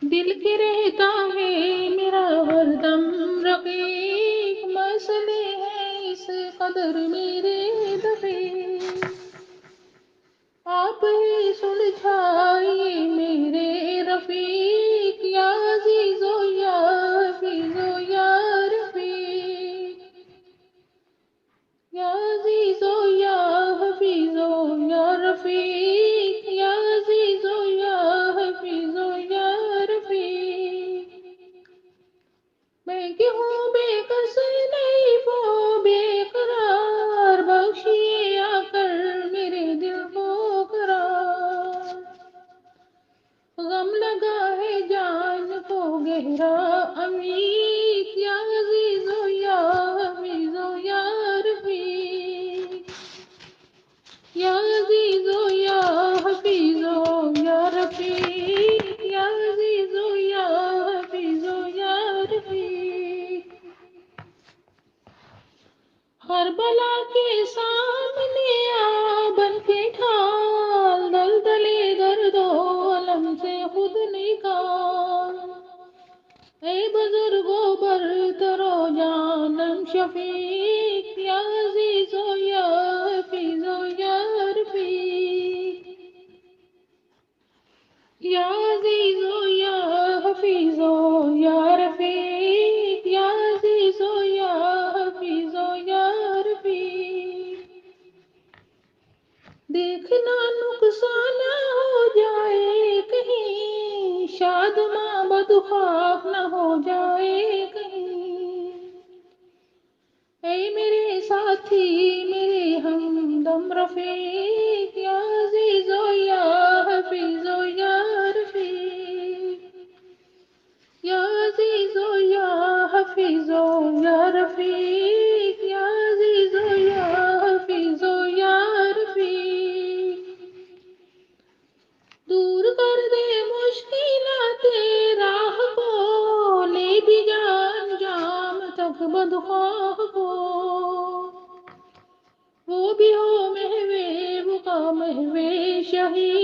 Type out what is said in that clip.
دل کے رہتا ہے میرا ہر دم رقیق، مسئلے ہیں اس قدر میرے دقیق، آپ ہی سلجھائیے میرے رفیق، یا عزیز و یا حفیظ و یا رفیق، یا عزیز و یا حفیظ و یا رفیق، یا عزیز و یا حفیظ و یا رفیق، میں کہ ہوں بے کس نہیں وہ بے قرار، بخشیے آ کر میرے دل کو قرار، غم لگا ہے جان کو گہرا عمیق، یا عزیز و یا حفیظ و یا رفیق، یا عزیز و یا حفیظ و یا رفیق، یا عزیز و یا حفیظ و یا رفیق، ہر بلا کے سامنے آ بن کے ڈھال، دلدلے درد و الم سے خود نکال، اے بزرگ و برتر و جانم شفیق، یا عزیز و یا حفیظ و یا رفیق، یا عزیز و یا حفیظ و یا رفیق، یا عزیز و یا حفیظ و یا رفیق، دیکھنا نقصان نہ ہو جائے کہیں، شاد ماں بدخواہ نہ ہو جائے کہیں، اے میرے ساتھی میرے ہمدم رفیق، یا عزیز و یا حفیظ و یا رفیق، یا عزیز و یا حفیظ و یا رفیق، یا عزیز و یا حفیظ و یا رفیق، دور کر دے مشکلات راہ کو، لے بھی جا انجام تک بدخواہ کو، وہ بھی ہو محوے بقا محوے شہید،